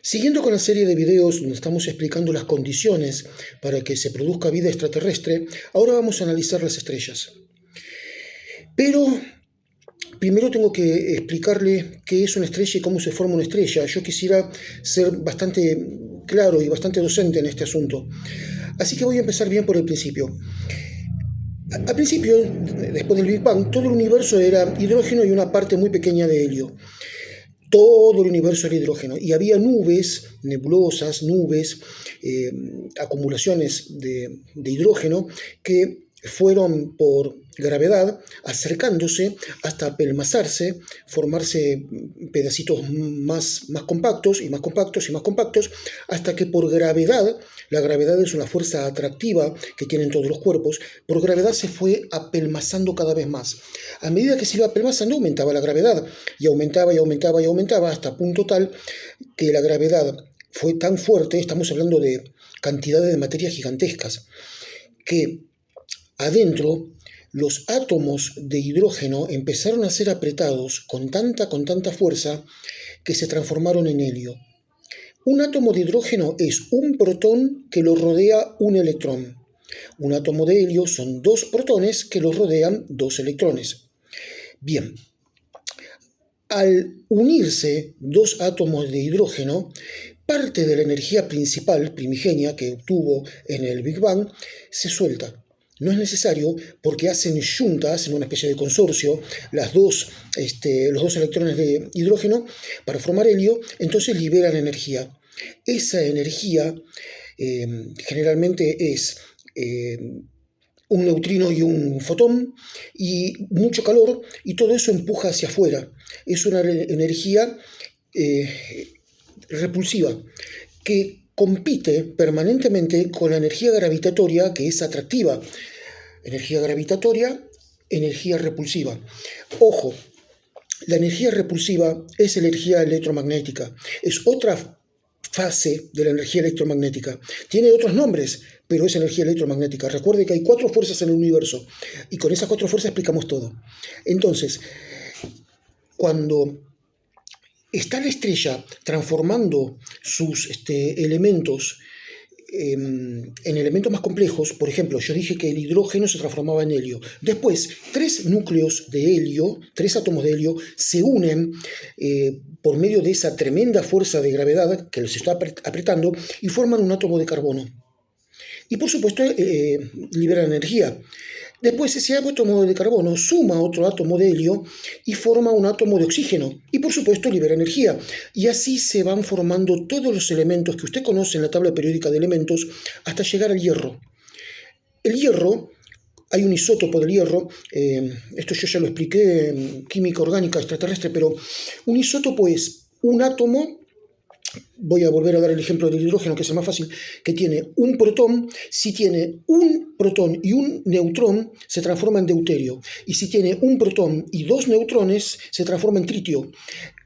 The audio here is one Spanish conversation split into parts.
Siguiendo con la serie de videos donde estamos explicando las condiciones para que se produzca vida extraterrestre, ahora vamos a analizar las estrellas. Pero primero tengo que explicarle qué es una estrella y cómo se forma una estrella. Yo quisiera ser bastante claro y bastante docente en este asunto. Así que voy a empezar bien por el principio. Al principio, después del Big Bang, todo el universo era hidrógeno y una parte muy pequeña de helio. Todo el universo era hidrógeno y había nubes, nebulosas, nubes, acumulaciones de hidrógeno que fueron por gravedad acercándose hasta apelmazarse, formarse pedacitos más compactos y más compactos y más compactos, hasta que por gravedad, la gravedad es una fuerza atractiva que tienen todos los cuerpos, por gravedad se fue apelmazando cada vez más. A medida que se iba apelmazando aumentaba la gravedad y aumentaba y aumentaba y aumentaba hasta punto tal que la gravedad fue tan fuerte, estamos hablando de cantidades de materia gigantescas, que adentro los átomos de hidrógeno empezaron a ser apretados con tanta fuerza que se transformaron en helio. Un átomo de hidrógeno es un protón que lo rodea un electrón. Un átomo de helio son dos protones que lo rodean dos electrones. Bien, al unirse dos átomos de hidrógeno, parte de la energía principal, primigenia, que obtuvo en el Big Bang, se suelta. No es necesario porque hacen junta, hacen una especie de consorcio, los dos electrones de hidrógeno para formar helio, entonces liberan energía. Esa energía generalmente es un neutrino y un fotón y mucho calor, y todo eso empuja hacia afuera. Es una energía repulsiva que compite permanentemente con la energía gravitatoria, que es atractiva. Energía gravitatoria, energía repulsiva. Ojo, la energía repulsiva es energía electromagnética, es otra fase de la energía electromagnética. Tiene otros nombres, pero es energía electromagnética. Recuerde que hay 4 fuerzas en el universo y con esas 4 fuerzas explicamos todo. Entonces, cuando está la estrella transformando sus elementos en elementos más complejos, por ejemplo, yo dije que el hidrógeno se transformaba en helio. Después, 3 núcleos de helio, 3 átomos de helio, se unen por medio de esa tremenda fuerza de gravedad que los está apretando y forman un átomo de carbono. Y por supuesto, liberan energía. Después ese átomo de carbono suma otro átomo de helio y forma un átomo de oxígeno. Y por supuesto libera energía. Y así se van formando todos los elementos que usted conoce en la tabla periódica de elementos hasta llegar al hierro. El hierro, hay un isótopo del hierro, esto yo ya lo expliqué en química orgánica extraterrestre, pero un isótopo es un átomo. Voy a volver a dar el ejemplo del hidrógeno, que es el más fácil, que tiene un protón. Si tiene un protón y un neutrón, se transforma en deuterio. Y si tiene un protón y 2 neutrones, se transforma en tritio.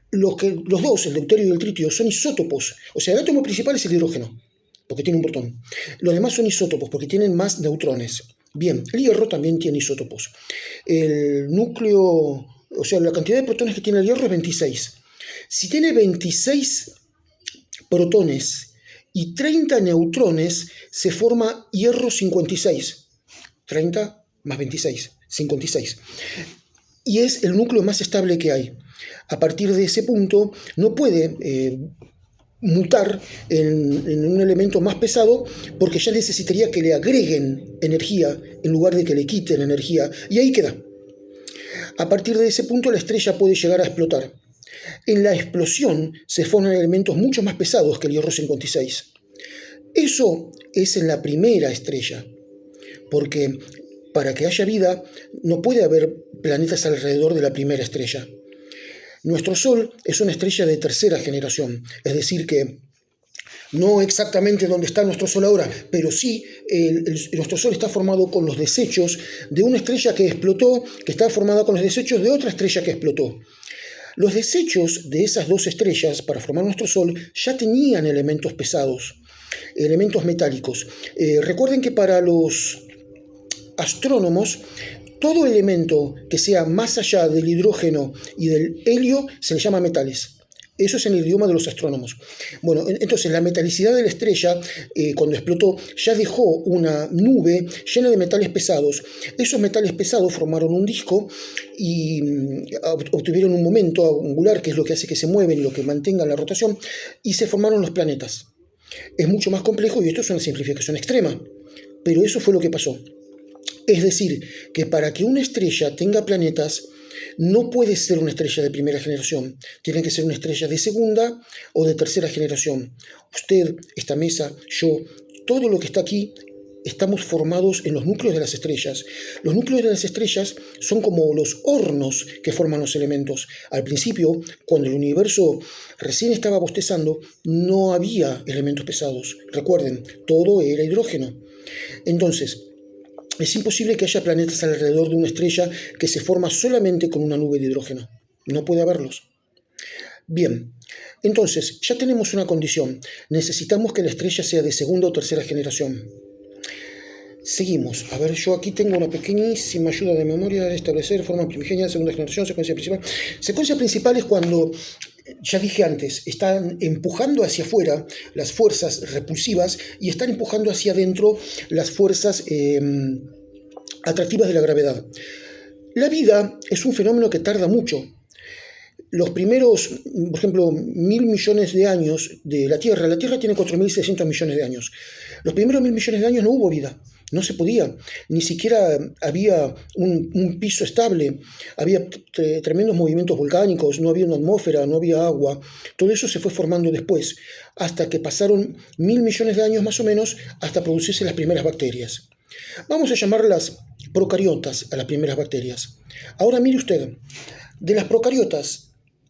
Los dos, el deuterio y el tritio, son isótopos. O sea, el átomo principal es el hidrógeno, porque tiene un protón. Los demás son isótopos, porque tienen más neutrones. Bien, el hierro también tiene isótopos. El núcleo, o sea, la cantidad de protones que tiene el hierro es 26. Si tiene 26 protones y 30 neutrones, se forma hierro 56. 30 más 26, 56. Y es el núcleo más estable que hay. A partir de ese punto no puede mutar en un elemento más pesado, porque ya necesitaría que le agreguen energía en lugar de que le quiten energía, y ahí queda. A partir de ese punto la estrella puede llegar a explotar. En la explosión se forman elementos mucho más pesados que el hierro 56. Eso es en la primera estrella, porque para que haya vida no puede haber planetas alrededor de la primera estrella. Nuestro Sol es una estrella de tercera generación, es decir que no exactamente donde está nuestro Sol ahora, pero sí nuestro Sol está formado con los desechos de una estrella que explotó, que está formada con los desechos de otra estrella que explotó. Los desechos de esas 2 estrellas para formar nuestro Sol ya tenían elementos pesados, elementos metálicos. Recuerden que para los astrónomos, todo elemento que sea más allá del hidrógeno y del helio se le llama metales. Eso es en el idioma de los astrónomos. Bueno, entonces la metalicidad de la estrella, cuando explotó, ya dejó una nube llena de metales pesados. Esos metales pesados formaron un disco y obtuvieron un momento angular, que es lo que hace que se mueven, lo que mantenga la rotación, y se formaron los planetas. Es mucho más complejo y esto es una simplificación extrema, pero eso fue lo que pasó. Es decir, que para que una estrella tenga planetas, no puede ser una estrella de primera generación, tiene que ser una estrella de segunda o de tercera generación. Usted, esta mesa, yo, todo lo que está aquí, estamos formados en los núcleos de las estrellas. Los núcleos de las estrellas son como los hornos que forman los elementos. Al principio, cuando el universo recién estaba bostezando, no había elementos pesados. Recuerden, todo era hidrógeno. Entonces, es imposible que haya planetas alrededor de una estrella que se forma solamente con una nube de hidrógeno. No puede haberlos. Bien, entonces ya tenemos una condición. Necesitamos que la estrella sea de segunda o tercera generación. Seguimos. A ver, yo aquí tengo una pequeñísima ayuda de memoria de establecer forma primigenia, segunda generación, secuencia principal. Secuencia principal es cuando, ya dije antes, están empujando hacia afuera las fuerzas repulsivas y están empujando hacia adentro las fuerzas atractivas de la gravedad. La vida es un fenómeno que tarda mucho. Los primeros, por ejemplo, 1.000 millones de años de la Tierra tiene 4.600 millones de años. Los primeros 1.000 millones de años no hubo vida, no se podía, ni siquiera había un piso estable, había tremendos movimientos volcánicos, no había una atmósfera, no había agua. Todo eso se fue formando después, hasta que pasaron 1.000 millones de años más o menos hasta producirse las primeras bacterias. Vamos a llamarlas procariotas a las primeras bacterias. Ahora mire usted, de las procariotas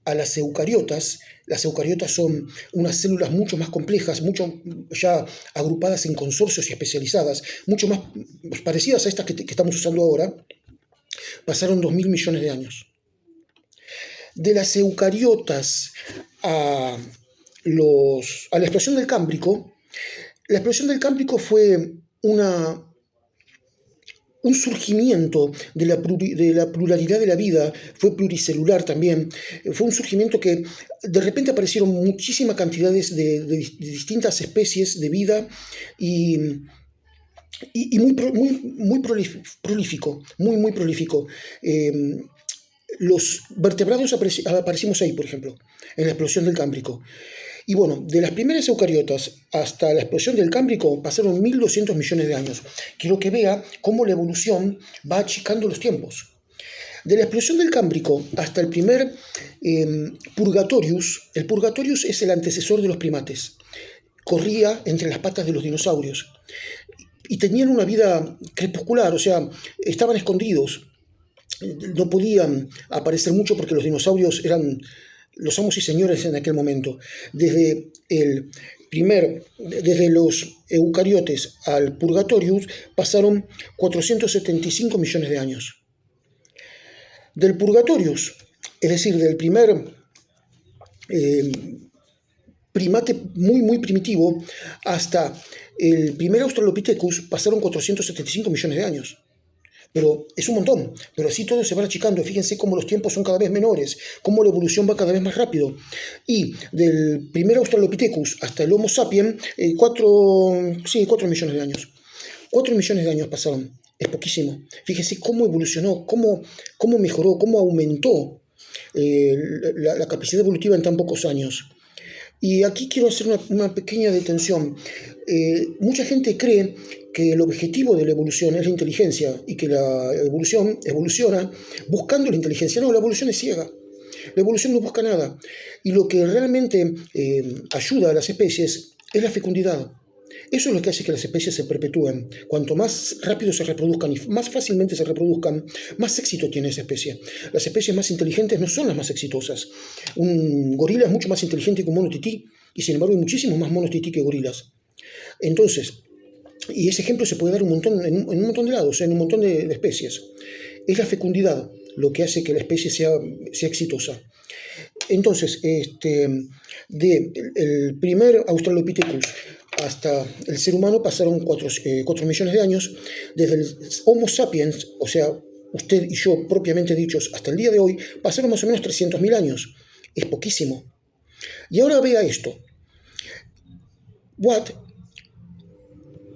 a las eucariotas son unas células mucho más complejas, mucho ya agrupadas en consorcios y especializadas, mucho más parecidas a estas que estamos usando ahora. Pasaron 2.000 millones de años. De las eucariotas a la explosión del Cámbrico, la explosión del Cámbrico fue un surgimiento de la pluralidad de la vida, fue pluricelular también, fue un surgimiento que de repente aparecieron muchísimas cantidades de distintas especies de vida y muy prolífico, muy prolífico. Los vertebrados aparecimos ahí, por ejemplo, en la explosión del Cámbrico. Y bueno, de las primeras eucariotas hasta la explosión del Cámbrico pasaron 1.200 millones de años. Quiero que vea cómo la evolución va achicando los tiempos. De la explosión del Cámbrico hasta el primer Purgatorius, el Purgatorius es el antecesor de los primates. Corría entre las patas de los dinosaurios y tenían una vida crepuscular, o sea, estaban escondidos. No podían aparecer mucho porque los dinosaurios eran los amos y señores en aquel momento. Desde los eucariotes al Purgatorius pasaron 475 millones de años. Del Purgatorius, es decir, del primer primate muy primitivo, hasta el primer Australopithecus pasaron 475 millones de años. Pero es un montón, pero así todo se va achicando. Fíjense cómo los tiempos son cada vez menores, cómo la evolución va cada vez más rápido. Y del primer Australopithecus hasta el Homo sapiens, 4 millones de años. 4 millones de años pasaron, es poquísimo. Fíjense cómo evolucionó, cómo mejoró, cómo aumentó la capacidad evolutiva en tan pocos años. Y aquí quiero hacer una pequeña detención. Mucha gente cree que el objetivo de la evolución es la inteligencia y que la evolución evoluciona buscando la inteligencia. No, la evolución es ciega. La evolución no busca nada. Y lo que realmente ayuda a las especies es la fecundidad. Eso es lo que hace que las especies se perpetúen. Cuanto más rápido se reproduzcan y más fácilmente se reproduzcan, más éxito tiene esa especie. Las especies más inteligentes no son las más exitosas. Un gorila es mucho más inteligente que un mono tití, y sin embargo hay muchísimos más monos tití que gorilas. Entonces, y ese ejemplo se puede dar en un montón de lados, en un montón de especies. Es la fecundidad lo que hace que la especie sea exitosa. Entonces, el primer Australopithecus hasta el ser humano pasaron 4 millones de años. Desde el Homo sapiens, o sea, usted y yo propiamente dichos, hasta el día de hoy, pasaron más o menos 300.000 años. Es poquísimo. Y ahora vea esto. Watt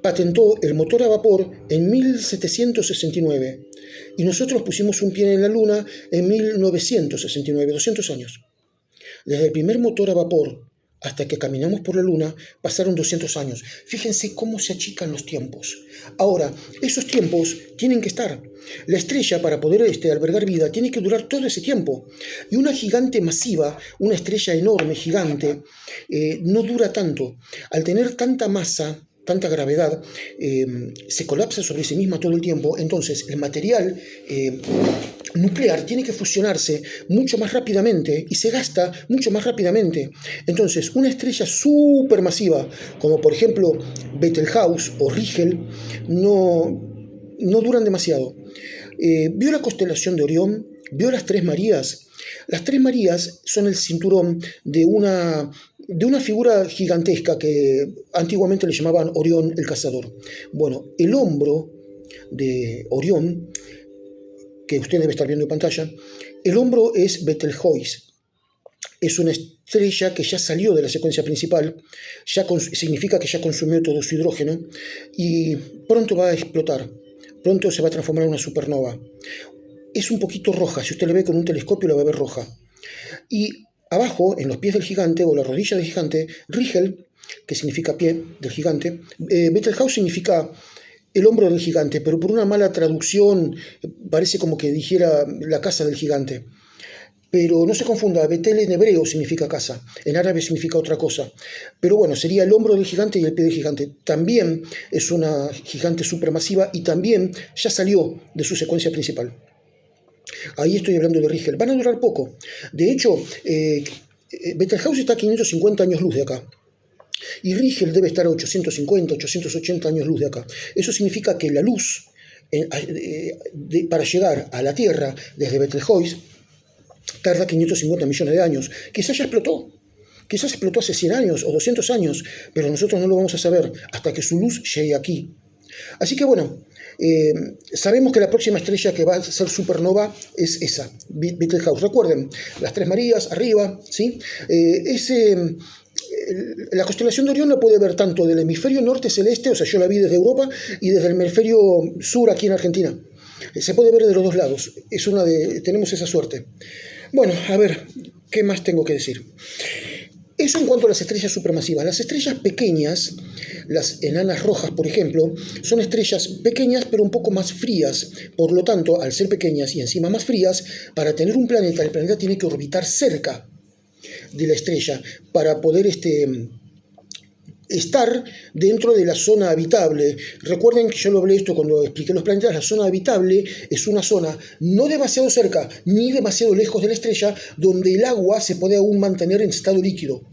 patentó el motor a vapor en 1769 y nosotros pusimos un pie en la Luna en 1969, 200 años. Desde el primer motor a vapor hasta que caminamos por la Luna pasaron 200 años. Fíjense cómo se achican los tiempos. Ahora, esos tiempos tienen que estar. La estrella, para poder albergar vida, tiene que durar todo ese tiempo. Y una gigante masiva, una estrella enorme, gigante, no dura tanto. Al tener tanta masa, tanta gravedad, se colapsa sobre sí misma todo el tiempo. Entonces, el material nuclear tiene que fusionarse mucho más rápidamente y se gasta mucho más rápidamente. Entonces, una estrella supermasiva, como por ejemplo Betelgeuse o Rigel, no duran demasiado. ¿Vio la constelación de Orión? ¿Vio las Tres Marías? Las Tres Marías son el cinturón de una figura gigantesca que antiguamente le llamaban Orión el Cazador. Bueno, el hombro de Orión, que usted debe estar viendo en pantalla, el hombro es Betelgeuse. Es una estrella que ya salió de la secuencia principal, significa que ya consumió todo su hidrógeno y pronto va a explotar, pronto se va a transformar en una supernova. Es un poquito roja, si usted la ve con un telescopio la va a ver roja. Y abajo, en los pies del gigante o la rodilla del gigante, Rigel, que significa pie del gigante, Betelgeuse significa el hombro del gigante, pero por una mala traducción parece como que dijera la casa del gigante. Pero no se confunda, Betel en hebreo significa casa, en árabe significa otra cosa. Pero bueno, sería el hombro del gigante y el pie del gigante. También es una gigante supermasiva y también ya salió de su secuencia principal. Ahí estoy hablando de Rigel. Van a durar poco. De hecho, Betelgeuse está a 550 años luz de acá. Y Rigel debe estar a 850, 880 años luz de acá. Eso significa que la luz para llegar a la Tierra desde Betelgeuse tarda 550 millones de años. Quizás ya explotó. Quizás explotó hace 100 años o 200 años, pero nosotros no lo vamos a saber hasta que su luz llegue aquí. Así que bueno, sabemos que la próxima estrella que va a ser supernova es esa, Betelgeuse. Recuerden, las Tres Marías arriba, ¿sí? La constelación de Orión la puede ver tanto del hemisferio norte celeste, o sea, yo la vi desde Europa, y desde el hemisferio sur aquí en Argentina. Se puede ver de los dos lados. Tenemos esa suerte. Bueno, a ver, ¿qué más tengo que decir? Eso en cuanto a las estrellas supermasivas. Las estrellas pequeñas, las enanas rojas, por ejemplo, son estrellas pequeñas pero un poco más frías. Por lo tanto, al ser pequeñas y encima más frías, para tener un planeta, el planeta tiene que orbitar cerca de la estrella para poder estar dentro de la zona habitable. Recuerden que yo lo hablé esto cuando expliqué los planetas. La zona habitable es una zona no demasiado cerca ni demasiado lejos de la estrella, donde el agua se puede aún mantener en estado líquido.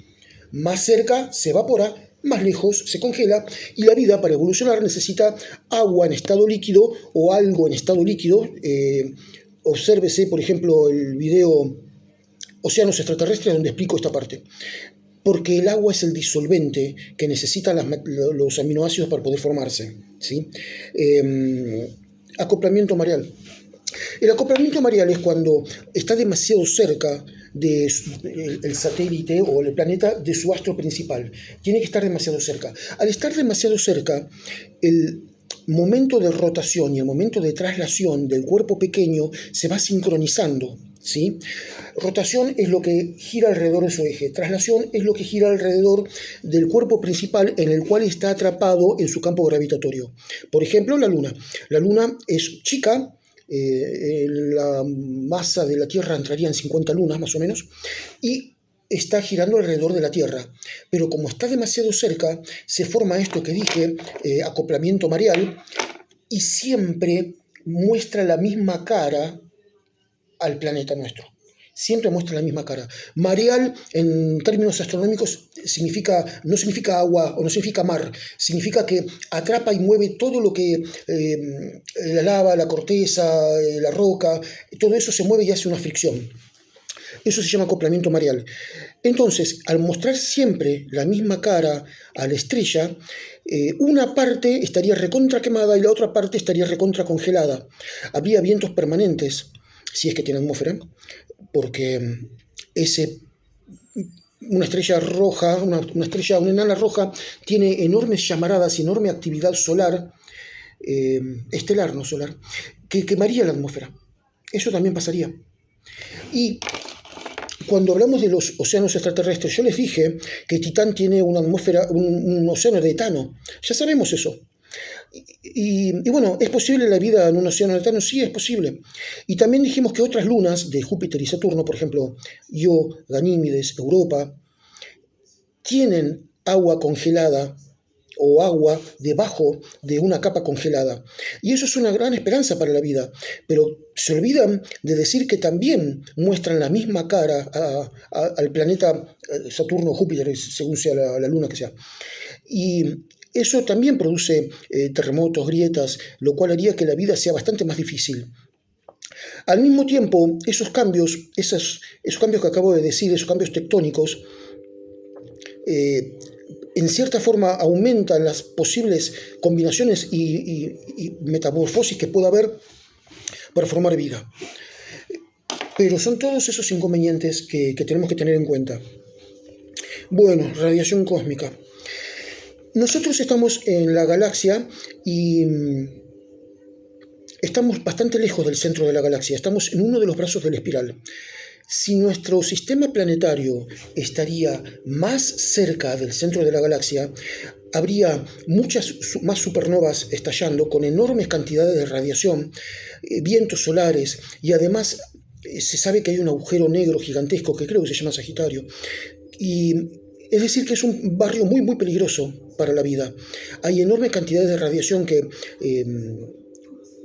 Más cerca se evapora, más lejos se congela, y la vida para evolucionar necesita agua en estado líquido o algo en estado líquido. Obsérvese, por ejemplo, el video Océanos Extraterrestres, donde explico esta parte. Porque el agua es el disolvente que necesitan los aminoácidos para poder formarse, ¿sí? Acoplamiento mareal. El acoplamiento mareal es cuando está demasiado cerca del satélite o el planeta de su astro principal. Tiene que estar demasiado cerca. Al estar demasiado cerca, el momento de rotación y el momento de traslación del cuerpo pequeño se va sincronizando, ¿sí? Rotación es lo que gira alrededor de su eje. Traslación es lo que gira alrededor del cuerpo principal en el cual está atrapado en su campo gravitatorio. Por ejemplo, la Luna. La Luna es chica. La masa de la Tierra entraría en 50 lunas más o menos, y está girando alrededor de la Tierra. Pero como está demasiado cerca, se forma esto que dije, acoplamiento mareal, y siempre muestra la misma cara al planeta nuestro. Siempre muestra la misma cara. Mareal, en términos astronómicos, no significa agua o no significa mar, significa que atrapa y mueve todo lo que la lava, la corteza, la roca, todo eso se mueve y hace una fricción. Eso se llama acoplamiento mareal. Entonces, al mostrar siempre la misma cara a la estrella, una parte estaría recontra quemada y la otra parte estaría recontra congelada. Habría vientos permanentes, si es que tiene atmósfera, porque ese una estrella roja, una enana roja, tiene enormes llamaradas y enorme actividad solar, estelar, no solar, que quemaría la atmósfera. Eso también pasaría. Y cuando hablamos de los océanos extraterrestres, yo les dije que Titán tiene una atmósfera, un océano de etano. Ya sabemos eso. Y bueno, ¿es posible la vida en un océano de etano? Sí, es posible. Y también dijimos que otras lunas de Júpiter y Saturno, por ejemplo, Io, Ganímedes, Europa, tienen agua congelada o agua debajo de una capa congelada. Y eso es una gran esperanza para la vida, pero se olvidan de decir que también muestran la misma cara al planeta Saturno o Júpiter, según sea la luna que sea. Y eso también produce terremotos, grietas, lo cual haría que la vida sea bastante más difícil. Al mismo tiempo, esos cambios que acabo de decir, esos cambios tectónicos, en cierta forma aumentan las posibles combinaciones y metamorfosis que pueda haber para formar vida. Pero son todos esos inconvenientes que tenemos que tener en cuenta. Bueno, radiación cósmica. Nosotros estamos en la galaxia y estamos bastante lejos del centro de la galaxia. Estamos en uno de los brazos de la espiral. Si nuestro sistema planetario estaría más cerca del centro de la galaxia, habría muchas más supernovas estallando con enormes cantidades de radiación, vientos solares, y además se sabe que hay un agujero negro gigantesco que creo que se llama Sagitario. Y es decir, que es un barrio muy, muy peligroso para la vida. Hay enormes cantidades de radiación que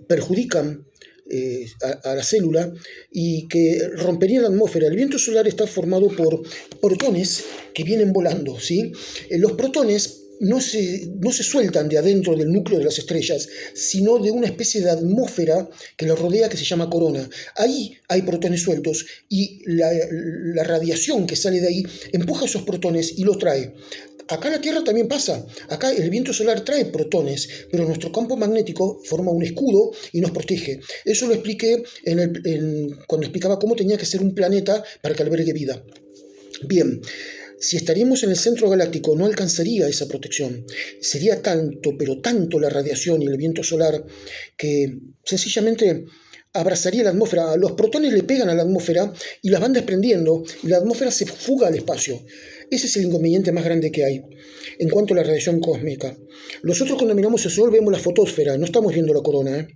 perjudican a la célula y que rompería la atmósfera. El viento solar está formado por protones que vienen volando, ¿sí? Los protones no se sueltan de adentro del núcleo de las estrellas, sino de una especie de atmósfera que los rodea que se llama corona. Ahí hay protones sueltos y la radiación que sale de ahí empuja esos protones y los trae. Acá en la Tierra también pasa. Acá el viento solar trae protones, pero nuestro campo magnético forma un escudo y nos protege. Eso lo expliqué cuando explicaba cómo tenía que ser un planeta para que albergue vida. Bien, si estaríamos en el centro galáctico no alcanzaría esa protección. Sería tanto, pero tanto la radiación y el viento solar que sencillamente abrazaría la atmósfera. Los protones le pegan a la atmósfera y las van desprendiendo y la atmósfera se fuga al espacio. Ese es el inconveniente más grande que hay en cuanto a la radiación cósmica. Nosotros cuando miramos el Sol vemos la fotosfera, no estamos viendo la corona, ¿eh?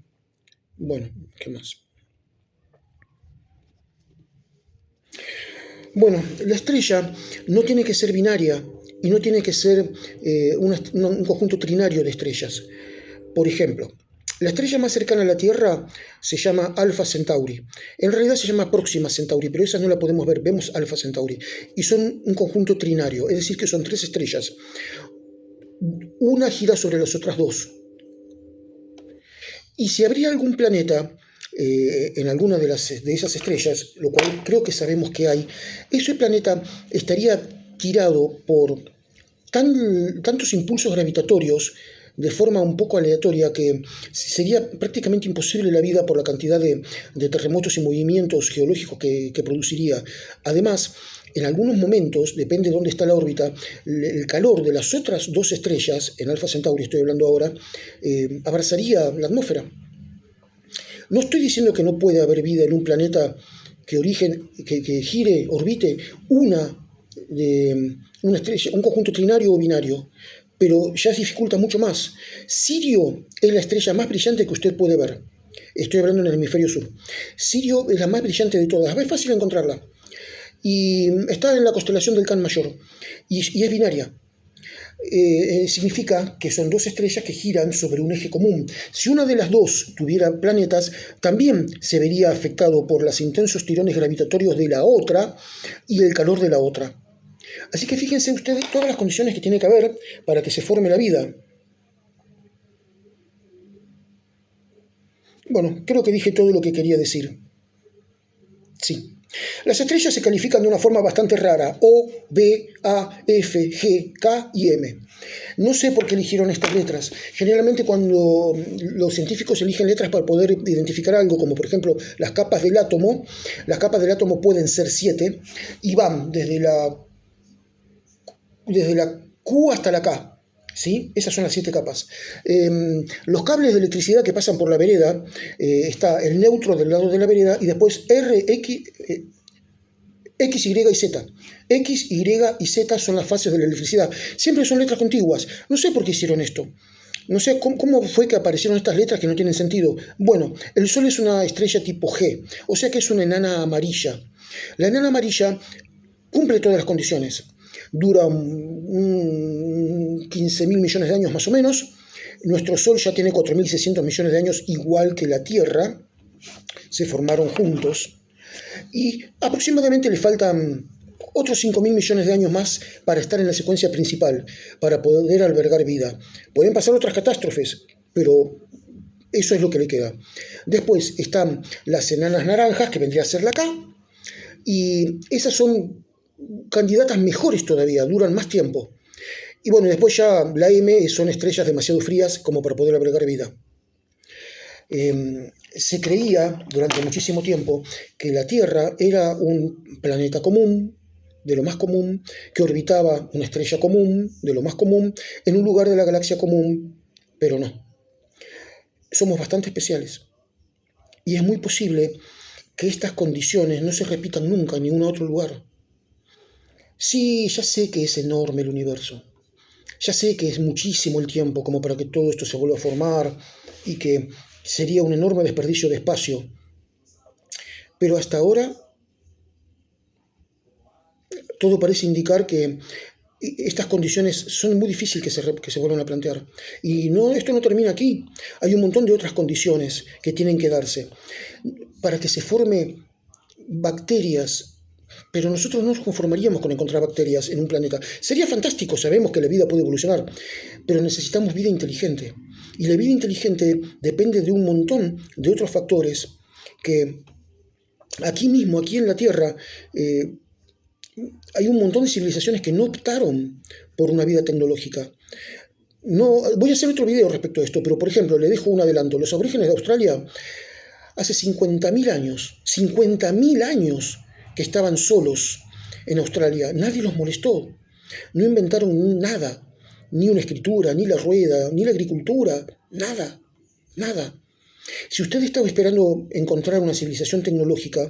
Bueno, ¿qué más? Bueno, la estrella no tiene que ser binaria y no tiene que ser un conjunto trinario de estrellas. Por ejemplo, la estrella más cercana a la Tierra se llama Alpha Centauri. En realidad se llama Próxima Centauri, pero esa no la podemos ver, vemos Alpha Centauri. Y son un conjunto trinario, es decir, que son 3 estrellas. Una gira sobre las otras 2. Y si habría algún planeta en alguna de esas estrellas, lo cual creo que sabemos que hay, ese planeta estaría tirado por tantos impulsos gravitatorios de forma un poco aleatoria que sería prácticamente imposible la vida por la cantidad de terremotos y movimientos geológicos que produciría. Además, en algunos momentos, depende de dónde está la órbita, el calor de las otras 2 estrellas, en Alpha Centauri estoy hablando ahora, abrazaría la atmósfera. No estoy diciendo que no puede haber vida en un planeta que gire, orbite una estrella, un conjunto trinario o binario, pero ya se dificulta mucho más. Sirio es la estrella más brillante que usted puede ver. Estoy hablando en el hemisferio sur. Sirio es la más brillante de todas. Es fácil encontrarla. Y está en la constelación del Can Mayor. Y es binaria. Significa que son 2 estrellas que giran sobre un eje común. Si una de las 2 tuviera planetas, también se vería afectado por los intensos tirones gravitatorios de la otra y el calor de la otra. Así que fíjense ustedes todas las condiciones que tiene que haber para que se forme la vida. Bueno, creo que dije todo lo que quería decir. Sí. Las estrellas se califican de una forma bastante rara: O, B, A, F, G, K y M. No sé por qué eligieron estas letras. Generalmente cuando los científicos eligen letras para poder identificar algo, como por ejemplo las capas del átomo pueden ser 7 y van desde la desde la Q hasta la K. ¿Sí? Esas son las 7 capas. Los cables de electricidad que pasan por la vereda, está el neutro del lado de la vereda y después X, Y y Z. X, Y y Z son las fases de la electricidad. Siempre son letras contiguas. No sé por qué hicieron esto. No sé cómo fue que aparecieron estas letras que no tienen sentido. Bueno, el Sol es una estrella tipo G, o sea que es una enana amarilla. La enana amarilla cumple todas las condiciones. Dura 15.000 millones de años más o menos. Nuestro Sol ya tiene 4.600 millones de años, igual que la Tierra. Se formaron juntos. Y aproximadamente le faltan otros 5.000 millones de años más para estar en la secuencia principal, para poder albergar vida. Pueden pasar otras catástrofes, pero eso es lo que le queda. Después están las enanas naranjas, que vendría a ser la K, y esas son candidatas mejores todavía, duran más tiempo. Y bueno, después ya la M son estrellas demasiado frías como para poder albergar vida. Se creía durante muchísimo tiempo que la Tierra era un planeta común, de lo más común, que orbitaba una estrella común, de lo más común, en un lugar de la galaxia común, pero no. Somos bastante especiales. Y es muy posible que estas condiciones no se repitan nunca en ningún otro lugar. Sí, ya sé que es enorme el universo. Ya sé que es muchísimo el tiempo como para que todo esto se vuelva a formar y que sería un enorme desperdicio de espacio. Pero hasta ahora todo parece indicar que estas condiciones son muy difíciles que se vuelvan a plantear. Y no, esto no termina aquí. Hay un montón de otras condiciones que tienen que darse para que se forme bacterias. Pero nosotros no nos conformaríamos con encontrar bacterias en un planeta. Sería fantástico, sabemos que la vida puede evolucionar, pero necesitamos vida inteligente. Y la vida inteligente depende de un montón de otros factores que aquí mismo, aquí en la Tierra, hay un montón de civilizaciones que no optaron por una vida tecnológica. No, voy a hacer otro video respecto a esto, pero por ejemplo, le dejo un adelanto. Los aborígenes de Australia, hace 50.000 años que estaban solos en Australia. Nadie los molestó. No inventaron nada, ni una escritura, ni la rueda, ni la agricultura, nada, nada. Si usted estaba esperando encontrar una civilización tecnológica,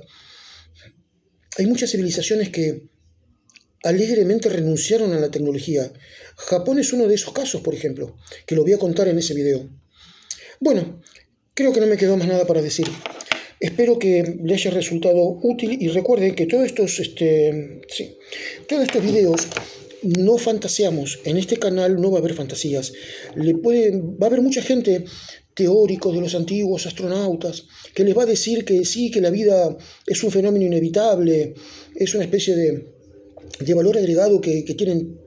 hay muchas civilizaciones que alegremente renunciaron a la tecnología. Japón es uno de esos casos, por ejemplo, que lo voy a contar en ese video. Bueno, creo que no me quedó más nada para decir. Espero que le haya resultado útil y recuerde que todos estos videos no fantaseamos. En este canal no va a haber fantasías. Va a haber mucha gente, teóricos de los antiguos astronautas, que les va a decir que sí, que la vida es un fenómeno inevitable, es una especie de valor agregado que tienen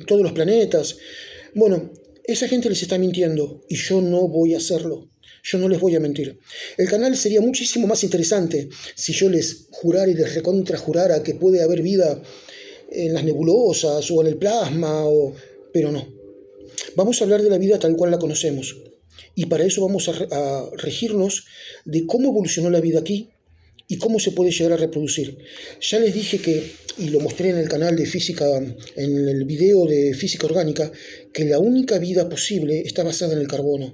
todos los planetas. Bueno, esa gente les está mintiendo y yo no voy a hacerlo. Yo no les voy a mentir. El canal sería muchísimo más interesante si yo les jurara y les recontrajurara que puede haber vida en las nebulosas o en el plasma, pero no. Vamos a hablar de la vida tal cual la conocemos. Y para eso vamos a regirnos de cómo evolucionó la vida aquí y cómo se puede llegar a reproducir. Ya les dije que, y lo mostré en el canal de física, en el video de física orgánica, que la única vida posible está basada en el carbono.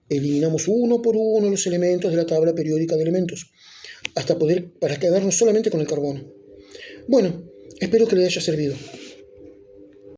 Eliminamos uno por uno los elementos de la tabla periódica de elementos, para quedarnos solamente con el carbono. Bueno, espero que les haya servido.